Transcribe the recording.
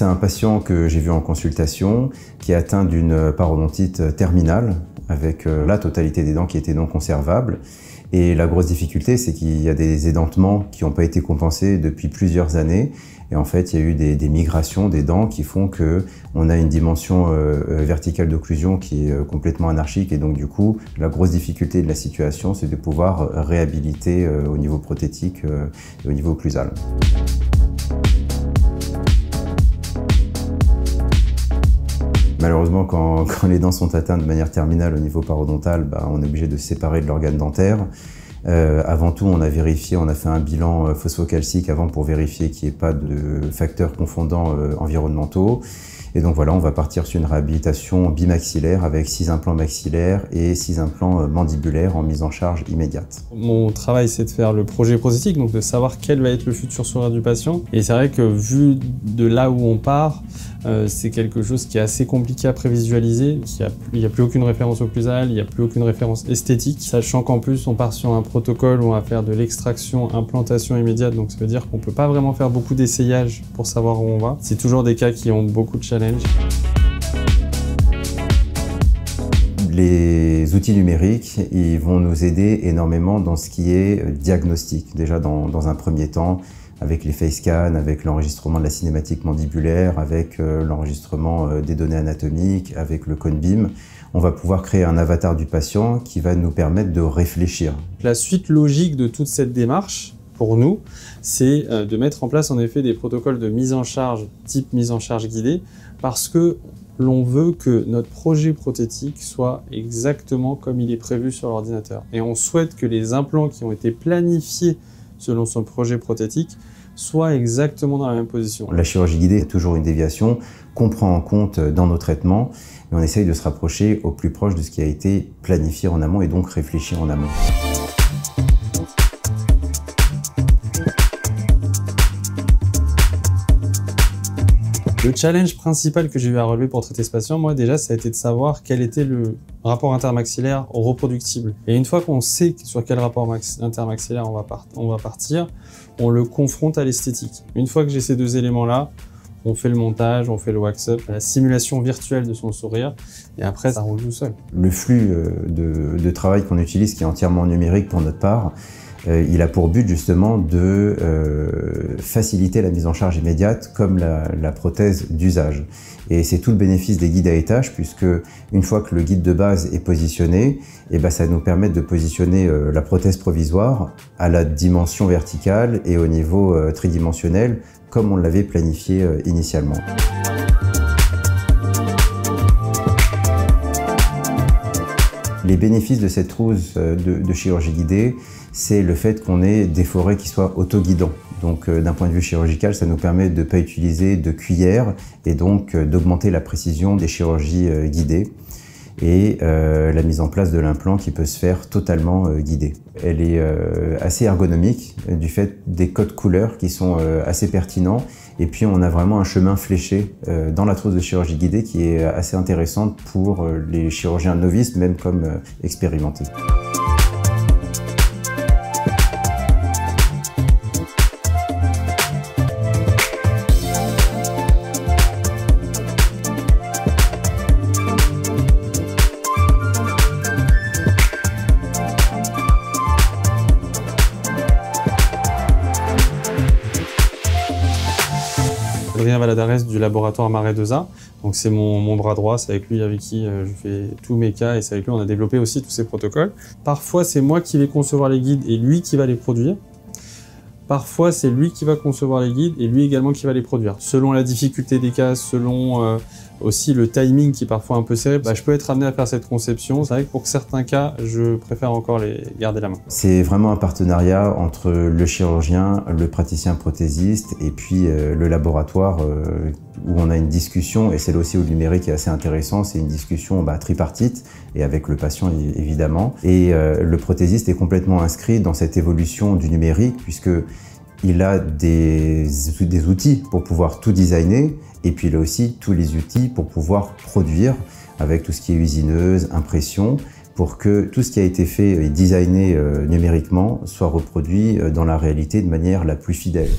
C'est un patient que j'ai vu en consultation qui est atteint d'une parodontite terminale avec la totalité des dents qui étaient non conservables. Et la grosse difficulté, c'est qu'il y a des édentements qui n'ont pas été compensés depuis plusieurs années. Et en fait, il y a eu des migrations des dents qui font qu'on a une dimension verticale d'occlusion qui est complètement anarchique. Et donc, du coup, la grosse difficulté de la situation, c'est de pouvoir réhabiliter au niveau prothétique et au niveau occlusal. Malheureusement, quand les dents sont atteintes de manière terminale au niveau parodontal, on est obligé de se séparer de l'organe dentaire. Avant tout, on a fait un bilan phosphocalcique avant pour vérifier qu'il n'y ait pas de facteurs confondants environnementaux. Et donc voilà, on va partir sur une réhabilitation bimaxillaire avec 6 implants maxillaires et 6 implants mandibulaires en mise en charge immédiate. Mon travail, c'est de faire le projet prothétique, donc de savoir quel va être le futur sourire du patient. Et c'est vrai que vu de là où on part, c'est quelque chose qui est assez compliqué à prévisualiser. Il n'y a plus aucune référence occlusale, il n'y a plus aucune référence esthétique, sachant qu'en plus on part sur un protocole où on va faire de l'extraction, implantation immédiate, donc ça veut dire qu'on ne peut pas vraiment faire beaucoup d'essayages pour savoir où on va. C'est toujours des cas qui ont beaucoup de challenges. Les outils numériques, ils vont nous aider énormément dans ce qui est diagnostic. Déjà dans un premier temps, avec les face scans, avec l'enregistrement de la cinématique mandibulaire, avec l'enregistrement des données anatomiques, avec le cone beam, on va pouvoir créer un avatar du patient qui va nous permettre de réfléchir. La suite logique de toute cette démarche, pour nous, c'est de mettre en place en effet des protocoles de mise en charge, type mise en charge guidée, parce que l'on veut que notre projet prothétique soit exactement comme il est prévu sur l'ordinateur. Et on souhaite que les implants qui ont été planifiés selon son projet prothétique soient exactement dans la même position. La chirurgie guidée est toujours une déviation qu'on prend en compte dans nos traitements, mais on essaye de se rapprocher au plus proche de ce qui a été planifié en amont et donc réfléchi en amont. Le challenge principal que j'ai eu à relever pour traiter ce patient, moi déjà, ça a été de savoir quel était le rapport intermaxillaire reproductible. Et une fois qu'on sait sur quel rapport intermaxillaire on va partir, on le confronte à l'esthétique. Une fois que j'ai ces deux éléments-là, on fait le montage, on fait le wax-up, la simulation virtuelle de son sourire, et après, ça roule tout seul. Le flux de travail qu'on utilise, qui est entièrement numérique pour notre part, il a pour but justement de faciliter la mise en charge immédiate comme la prothèse d'usage. Et c'est tout le bénéfice des guides à étages, puisque une fois que le guide de base est positionné, ça nous permet de positionner la prothèse provisoire à la dimension verticale et au niveau tridimensionnel, comme on l'avait planifié initialement. Les bénéfices de cette trousse de chirurgie guidée, c'est le fait qu'on ait des forêts qui soient autoguidants. Donc d'un point de vue chirurgical, ça nous permet de ne pas utiliser de cuillère et donc d'augmenter la précision des chirurgies guidées et la mise en place de l'implant qui peut se faire totalement guidée. Elle est assez ergonomique du fait des codes couleurs qui sont assez pertinents, et puis on a vraiment un chemin fléché dans la trousse de chirurgie guidée qui est assez intéressante pour les chirurgiens novices, même comme expérimentés. Adrien Valadares du laboratoire Marais 2A. Donc c'est mon bras droit, c'est avec lui avec qui je fais tous mes cas et c'est avec lui on a développé aussi tous ces protocoles. Parfois c'est moi qui vais concevoir les guides et lui qui va les produire. Parfois c'est lui qui va concevoir les guides et lui également qui va les produire. Selon la difficulté des cas, selon aussi le timing qui est parfois un peu serré, je peux être amené à faire cette conception. C'est vrai que pour certains cas, je préfère encore les garder la main. C'est vraiment un partenariat entre le chirurgien, le praticien prothésiste et puis le laboratoire où on a une discussion, et c'est là aussi où le numérique est assez intéressant, c'est une discussion tripartite et avec le patient évidemment. Et le prothésiste est complètement inscrit dans cette évolution du numérique puisque il a des outils pour pouvoir tout designer et puis il a aussi tous les outils pour pouvoir produire avec tout ce qui est usineuse, impression, pour que tout ce qui a été fait et designé numériquement soit reproduit dans la réalité de manière la plus fidèle.